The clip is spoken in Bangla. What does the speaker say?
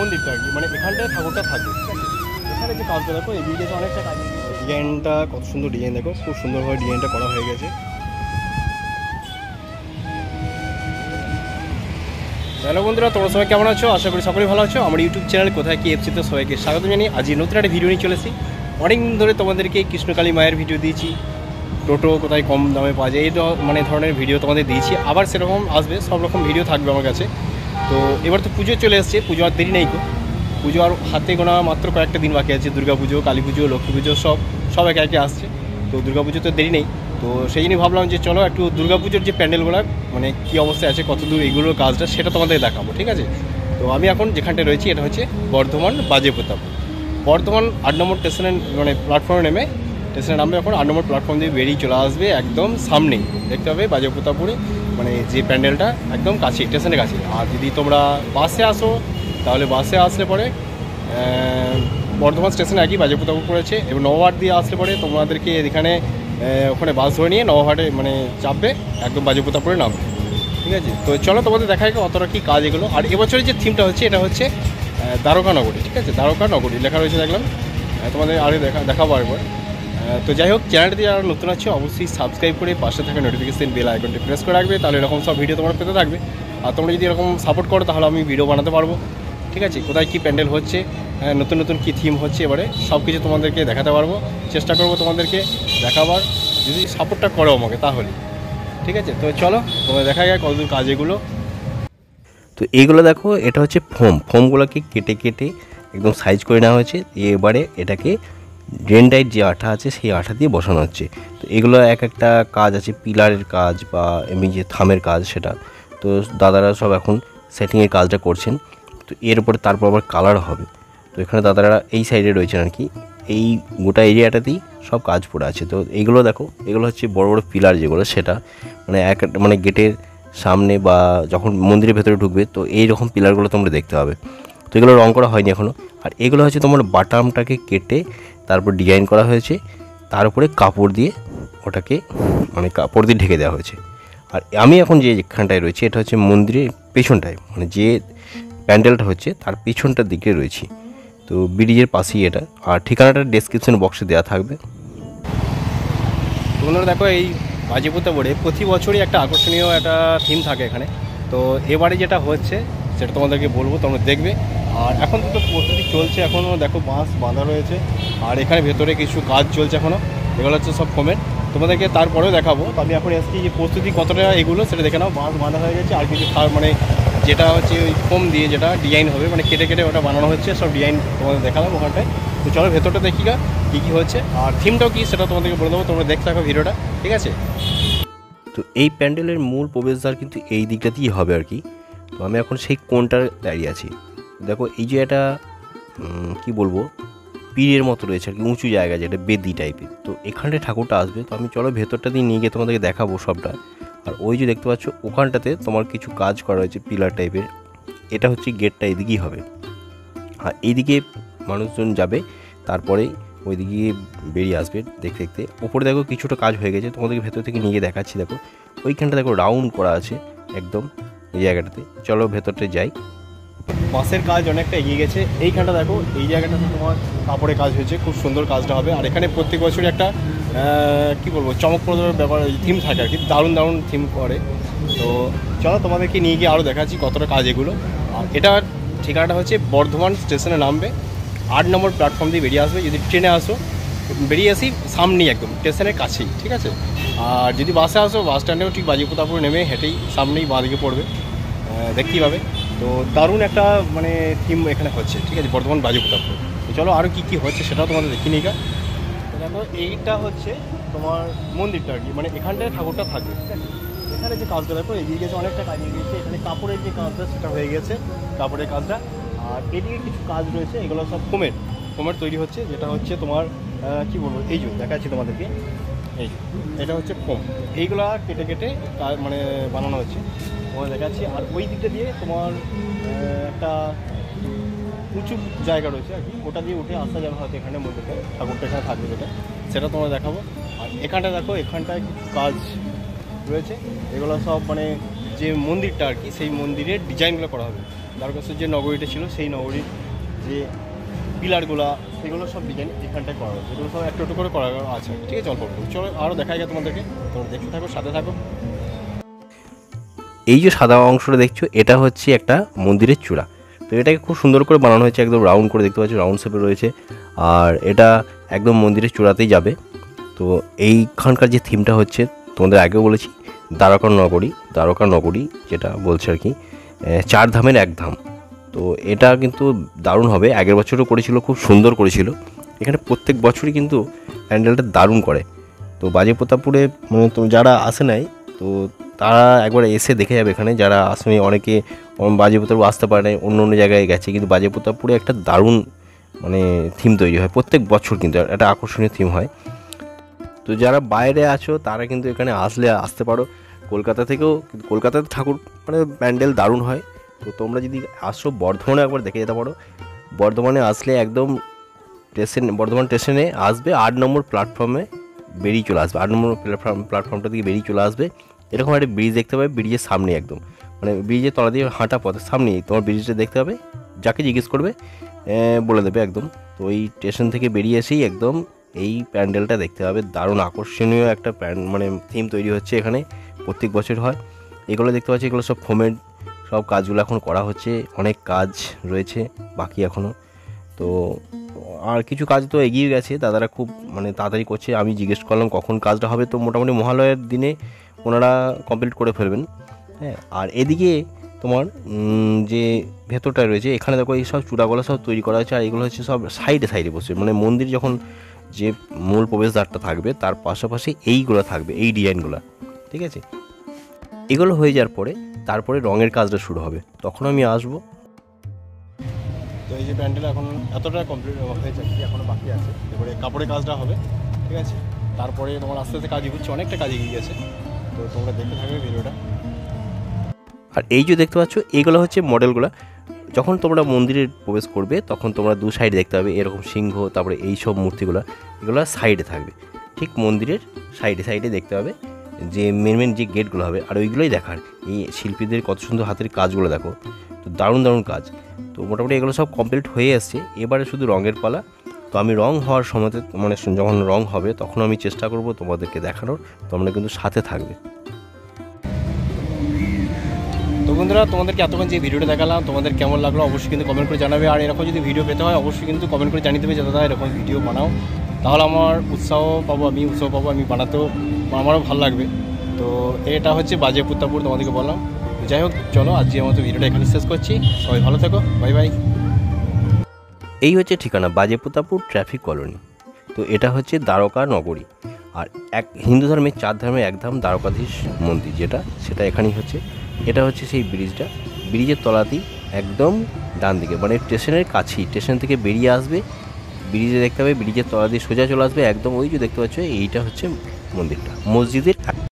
মন্দিরটা আর কি, মানে এখানটায় ঠাকুরটা থাকবে। এখানে যে কাজটা দেখো, এদিকে অনেকটা কাজ, ডিজাইনটা কত সুন্দর ডিজাইন দেখো, খুব সুন্দরভাবে ডিজাইনটা করা হয়ে গেছে। হ্যালো বন্ধুরা, তোমরা সবাই কেমন আছো? আশা করি সকলেই ভালো আছো। আমার ইউটিউব চ্যানেল কোথায় কি এফসিতে সবাইকে স্বাগত জানিয়ে আজ নতুন একটা ভিডিও নিয়ে চলেছি। অনেকদিন ধরে তোমাদেরকে কৃষ্ণকালী মায়ের ভিডিও দিয়েছি, টোটো কোথায় কম দামে পাওয়া যায়, এই মানে ধরনের ভিডিও তোমাদের দিয়েছি। আবার সেরকম আসবে, সব রকম ভিডিও থাকবে আমার কাছে। তো এবার তো পুজো চলে এসছে, পুজো আর দেরি নেই তো, পুজো আর হাতে গোনা মাত্র কয়েকটা দিন বাকি আছে। দুর্গা পুজো, কালী পুজো, লক্ষ্মী পুজো সব একে একে আসছে। তো দুর্গা পুজো তো দেরি নেই, তো সেই জন্যই ভাবলাম যে চলো একটু দুর্গা পুজোর যে প্যান্ডেলগুলো মানে কী অবস্থায় আছে, কত দূর এইগুলোর কাজটা, সেটা তোমাদের দেখাবো, ঠিক আছে? তো আমি এখন যেখানটায় রয়েছি এটা হচ্ছে বর্ধমান বাজে প্রতাপপুর। বর্ধমান 8 নম্বর স্টেশনে মানে প্ল্যাটফর্মে নেমে স্টেশনে নামবে, এখন 8 নম্বর প্ল্যাটফর্ম দিয়ে বেরিয়ে চলে আসবে, একদম সামনেই দেখতে হবে বাজে প্রতাপপুরে মানে যে প্যান্ডেলটা একদম কাছে, স্টেশনের কাছে। আর যদি তোমরা বাসে আসো তাহলে বাসে আসলে পরে বর্ধমান স্টেশনে একই বাজে প্রতাপপুর পড়েছে, এবং নবহাট দিয়ে আসলে পরে তোমাদেরকে এখানে ওখানে বাস ধরে নিয়ে নবহাটে মানে চাপবে, একদম বাজে প্রতাপপুরে নামবে, ঠিক আছে? তো চলো তোমাদের দেখায় অতটা কী কাজ এগুলো। আর এবছরের যে থিমটা হচ্ছে এটা হচ্ছে দ্বারকা নগরী, ঠিক আছে? দ্বারকা নগরী লেখা রয়েছে দেখলাম, তোমাদের আরে দেখাবো একবার। তো যাই হোক, চ্যানেলটি যারা নতুন আছে অবশ্যই সাবস্ক্রাইব করে পাশে থাকা নোটিফিকেশন বেল আইকনটি প্রেস করে রাখবে, তাহলে এরকম সব ভিডিও তোমরা পেতে থাকবে। আর তোমরা যদি এরকম সাপোর্ট করো তাহলে আমি ভিডিও বানাতে পারবো, ঠিক আছে? কোথায় কী প্যান্ডেল হচ্ছে, নতুন নতুন কী থিম হচ্ছে, এবারে সব কিছু তোমাদেরকে দেখাতে পারবো, চেষ্টা করবো তোমাদেরকে দেখাবার, যদি সাপোর্টটা করো আমাকে তাহলে, ঠিক আছে? তো চলো তোমরা দেখা যায় কতদূর কাজ এগুলো। তো এইগুলো দেখো, এটা হচ্ছে ফোমগুলোকে কেটে কেটে একদম সাইজ করে নেওয়া হয়েছে। এবারে এটাকে ডেনডাইট যে আঠা আছে সেই আঠা দিয়ে বসানো হচ্ছে। তো এগুলো এক একটা কাজ আছে, পিলারের কাজ বা এমনি যে থামের কাজ সেটা। তো দাদারা সব এখন সেটিংয়ের কাজটা করছেন। তো এর উপরে তারপর আবার কালার হবে। তো এখানে দাদারা এই সাইডে রয়েছেন আর কি, এই গোটা এরিয়াটাতেই সব কাজ পড়ে আছে। তো এইগুলো দেখো, এগুলো হচ্ছে বড় বড় পিলার যেগুলো, সেটা মানে গেটের সামনে বা যখন মন্দিরের ভেতরে ঢুকবে তো এই রকম পিলারগুলো তোমরা দেখতে পাবে। তো এগুলো রং করা হয়নি এখনও। আর এগুলো হচ্ছে তোমার বাটামটাকে কেটে তারপর ডিজাইন করা হয়েছে, তার উপরে কাপড় দিয়ে ওটাকে মানে কাপড় দিয়ে ঢেকে দেওয়া হয়েছে। আর আমি এখন যেখানটায় রয়েছি এটা হচ্ছে মন্দিরের পেছনটায়, মানে যে প্যান্ডেলটা হচ্ছে তার পেছনটার দিকে রয়েছি। তো ব্রিজের পাশেই এটা, আর ঠিকানাটা ডেসক্রিপশন বক্সে দেওয়া থাকবে। তোমরা দেখো, এই বাজে প্রতাপপুরে প্রতি বছরই একটা আকর্ষণীয় একটা থিম থাকে এখানে। তো এবারে যেটা হচ্ছে সেটা তোমাদেরকে বলবো, তোমরা দেখবে। আর এখন তো প্রস্তুতি চলছে, এখনও দেখো বাঁশ বাঁধা রয়েছে, আর এখানে ভেতরে কিছু কাজ চলছে এখনও, এগুলো হচ্ছে সব ফোমের, তোমাদেরকে তারপরেও দেখাবো। তো আমি এখন এসেছি যে প্রস্তুতি কতটা এগুলো সেটা দেখে নাও। বাঁশ বাঁধা হয়ে গেছে, আর কিছু মানে যেটা হচ্ছে ওই ফোম দিয়ে যেটা ডিজাইন হবে, মানে কেটে কেটে ওটা বানানো হচ্ছে, সব ডিজাইন তোমাদের দেখালাম ওখানটায়। তো চলো ভেতরটা দেখি কী কী হচ্ছে, আর থিমটাও কী সেটা তোমাদেরকে বলে দেবো, তোমরা দেখতে থাকো ভিডিওটা, ঠিক আছে? তো এই প্যান্ডেলের মূল প্রবেশদ্বার কিন্তু এই দিকটাতেই হবে আর কি। তো আমি এখন সেই কোণটার দাঁড়িয়ে আছি। দেখো এই যে একটা কী বলবো, পীরের মতো রয়েছে আর কি, উঁচু জায়গা যেটা বেদি টাইপের। তো এখানটায় ঠাকুরটা আসবে। তো আমি চলো ভেতরটা দিয়ে নিয়ে গিয়ে তোমাদেরকে দেখাবো সবটা। আর ওই যে দেখতে পাচ্ছ ওখানটাতে তোমার কিছু কাজ করা হয়েছে পিলার টাইপের, এটা হচ্ছে গেটটা এদিকেই হবে। আর এইদিকে মানুষজন যাবে, তারপরেই ওইদিকে বেরিয়ে আসবে দেখতে দেখতে। ওপরে দেখো কিছুটা কাজ হয়ে গেছে, তোমাদেরকে ভেতর থেকে নিয়ে গিয়ে দেখাচ্ছি। দেখো ওইখানটা দেখো রাউন্ড করা আছে একদম এই জায়গাটাতে। চলো ভেতরটা যাই। বাঁশের কাজ অনেকটা এগিয়ে গেছে। এইখানটা দেখো, এই জায়গাটাতে তোমার কাপড়ের কাজ হয়েছে, খুব সুন্দর কাজটা হবে। আর এখানে প্রত্যেক বছরই একটা কী বলবো চমকপ্রদ ব্যাপার থিম থাকে আর কি, দারুণ দারুণ থিম করে। তো চলো তোমাদেরকে নিয়ে গিয়ে আরও দেখাচ্ছি কতটা কাজ এগুলো। আর এটা ঠিকানাটা হচ্ছে বর্ধমান স্টেশনে নামবে, 8 নম্বর প্ল্যাটফর্ম দিয়ে বেরিয়ে আসবে। যদি ট্রেনে আসো বেরিয়ে আসি সামনেই একদম স্টেশনের কাছেই, ঠিক আছে? আর যদি বাসে আসো বাস স্ট্যান্ডেও ঠিক বাজে প্রতাপপুর নেমে হেঁটেই সামনেই বাঁদিকে পড়বে, দেখতেই পাবে। তো দারুণ একটা মানে থিম এখানে হচ্ছে, ঠিক আছে? বর্ধমান বাজে প্রতাপপুর। তো চলো আরও কী কী হচ্ছে সেটাও তোমাদের দেখি নিকা। দেখো এইটা হচ্ছে তোমার মন্দিরটা আর কি, মানে এখানটায় ঠাকুরটা থাকবে, ঠিক আছে? এখানে যে কাজটা দেখো এগিয়ে গেছে, অনেকটা কাজ এগিয়ে গেছে। এখানে কাপড়ের যে কাজটা সেটা হয়ে গেছে, কাপড়ের কাজটা। আর এদিকে কিছু কাজ রয়েছে, এগুলো সব ফোমের তৈরি হচ্ছে, যেটা হচ্ছে তোমার কী বলবো, এই যে দেখাচ্ছি তোমাদেরকে, এই এটা হচ্ছে ফোম, এইগুলা কেটে কেটে মানে বানানো হচ্ছে, তোমার দেখাচ্ছি। আর ওই দিকটা দিয়ে তোমার একটা উঁচু জায়গা রয়েছে আর কি, ওটা দিয়ে উঠে আসা যাবে হয়তো এখানে মন্দিরটা, ঠাকুরটা এখানে থাকবে যেটা, সেটা তোমার দেখাবো। আর এখানটা দেখো, এখানটায় কিছু কাজ রয়েছে, এগুলো সব মানে যে মন্দিরটা আর কি সেই মন্দিরের ডিজাইনগুলো করা হবে। দ্বারকাশীর যে নগরীটা ছিল সেই নগরীর যে পিলারগুলো সেগুলো সব ডিজাইন এখানটায় করা হয়েছে, এগুলো সব একটু একটু করে করা আছে। ঠিক আছে, অল্প অল্প চলো আরও দেখাই গেছে তোমাদেরকে, তোমরা দেখতে থাকো, সাথে থাকো। এই যে সাদা অংশটা দেখছো এটা হচ্ছে একটা মন্দিরের চূড়া। তো এটাকে খুব সুন্দর করে বানানো হয়েছে, একদম রাউন্ড করে দেখতে পাচ্ছ, রাউন্ড শেপে রয়েছে। আর এটা একদম মন্দিরের চূড়াতেই যাবে। তো এইখানকার যে থিমটা হচ্ছে তোমাদের আগেও বলেছি, দ্বারকা নগরী যেটা বলছে আর কি, 4 ধামের 1 ধাম। তো এটা কিন্তু দারুণ হবে। আগের বছরও করেছিল, খুব সুন্দর করেছিল। এখানে প্রত্যেক বছরই কিন্তু প্যান্ডেলটা দারুণ করে। তো বাজিপ্রতাপপুরে মানে তো যারা আসে নাই তো তারা একবার এসে দেখে যাবে। এখানে যারা আসেনি, অনেকে বাজিপ্রতাপপুর আসতে পারে না, অন্য অন্য জায়গায় গেছে, কিন্তু বাজিপ্রতাপপুরে একটা দারুণ মানে থিম তৈরি হয় প্রত্যেক বছর, কিন্তু একটা আকর্ষণীয় থিম হয়। তো যারা বাইরে আছো তারা কিন্তু এখানে আসতে পারো। কলকাতা থেকেও, কলকাতাতে ঠাকুর মানে প্যান্ডেল দারুণ হয়। তো তোমরা যদি আসো বর্ধমানে একবার দেখে যেতে পারো। বর্ধমানে আসলে একদম বর্ধমান স্টেশনে আসবে, 8 নম্বর প্ল্যাটফর্মে বেরিয়ে চলে আসবে। 8 নম্বর প্ল্যাটফর্মটা থেকে বেরিয়ে চলে আসবে। এরকম একটা ব্রিজ দেখতে পাবে, ব্রিজের সামনে একদম, মানে ব্রিজের তলা দিয়ে হাঁটা পথের সামনেই তোমার ব্রিজটা দেখতে হবে। যাকে জিজ্ঞেস করবে বলে দেবে একদম। তো ওই স্টেশন থেকে বেরিয়ে এসেই একদম এই প্যান্ডেলটা দেখতে হবে। দারুণ আকর্ষণীয় একটা মানে থিম তৈরি হচ্ছে এখানে, প্রত্যেক বছর হয়। এগুলো দেখতে পাচ্ছি, এগুলো সব ফোমের সব কাজগুলো এখন করা হচ্ছে, অনেক কাজ রয়েছে বাকি এখনও। তো আর কিছু কাজ তো এগিয়ে গেছে, দাদারা খুব মানে তাড়াতাড়ি করছে। আমি জিজ্ঞেস করলাম কখন কাজটা হবে, তো মোটামুটি মহালয়ের দিনে ওনারা কমপ্লিট করে ফেলবেন। হ্যাঁ, আর এদিকে তোমার যে ভেতরটা রয়েছে এখানে দেখো, এই সব চূড়াগুলো সব তৈরি করা হয়েছে। আর এগুলো হচ্ছে সব সাইডে সাইডে বসে, মানে মন্দির যখন যে মূল প্রবেশদ্বারটা থাকবে তার পাশাপাশি এইগুলো থাকবে, এই ডিজাইনগুলো। ঠিক আছে, এগুলো হয়ে যাওয়ার পরে তারপরে রঙের কাজটা শুরু হবে, তখন আমি আসবো। তো এই যে প্যান্ডেল এখন এতটা কমপ্লিট হয়ে যাচ্ছে, এখনও বাকি আছে। এবারে কাপড়ের কাজটা হবে, ঠিক আছে। তারপরে তোমার আস্তে আস্তে কাজ এগোচ্ছে, অনেকটা কাজ এগিয়ে গেছে। তো তোমরা দেখতে থাকবে ভিডিওটা। আর এই যে দেখতে পাচ্ছ এগুলো হচ্ছে মডেলগুলো। যখন তোমরা মন্দিরে প্রবেশ করবে তখন তোমরা দু সাইডে দেখতে পাবে এরকম সিংহ, তারপরে এই সব মূর্তিগুলো, এগুলো সাইডে থাকবে, ঠিক মন্দিরের সাইডে সাইডে দেখতে পাবে যে মেন যে গেটগুলো হবে। আর ওইগুলোই দেখার, এই শিল্পীদের কত সুন্দর হাতের কাজগুলো দেখো, তো দারুণ দারুণ কাজ। তো মোটামুটি এগুলো সব কমপ্লিট হয়ে আসছে, এবারে শুধু রঙের পালা। তো আমি রং হওয়ার সময়তে মানে যখন রং হবে তখন আমি চেষ্টা করব তোমাদেরকে দেখানোর, তোমরা কিন্তু সাথে থাকবে। তো বন্ধুরা, তোমাদেরকে এতক্ষণ যে ভিডিওটা দেখালাম তোমাদের কেমন লাগলো অবশ্যই কিন্তু কমেন্ট করে জানাবে। আর এরকম যদি ভিডিও পেতে হয় অবশ্যই কিন্তু কমেন্ট করে জানিয়ে দেবে যে দাদা এরকম ভিডিও বানাও, তাহলে আমার উৎসাহ পাবো, আমি বানাতেও আমারও ভালো লাগবে। তো এটা হচ্ছে বাজিপ্রতাপপুর, তোমাদেরকে বললাম। যাই হোক, চলো আজকের মতো ভিডিওটা এখানে শেষ করছি। সবাই ভালো থেকো, বাই বাই। এই হচ্ছে ঠিকানা, বাজিপ্রতাপপুর ট্রাফিক কলোনি। তো এটা হচ্ছে দ্বারকা নগরী। আর হিন্দু ধর্মের 4 ধামের 1 ধাম দ্বারকাধীশ মন্দির সেটা এখানেই হচ্ছে। এটা হচ্ছে সেই ব্রিজটা, ব্রিজের তলাতেই একদম ডান দিকে, মানে স্টেশনের কাছেই, স্টেশন থেকে বেরিয়ে আসবে, ব্রিজে দেখতে হবে, ব্রিজের তলা দিয়ে সোজা চলে আসবে একদম। ওই যে দেখতে পাচ্ছ এইটা হচ্ছে মন্দিরটা, মসজিদের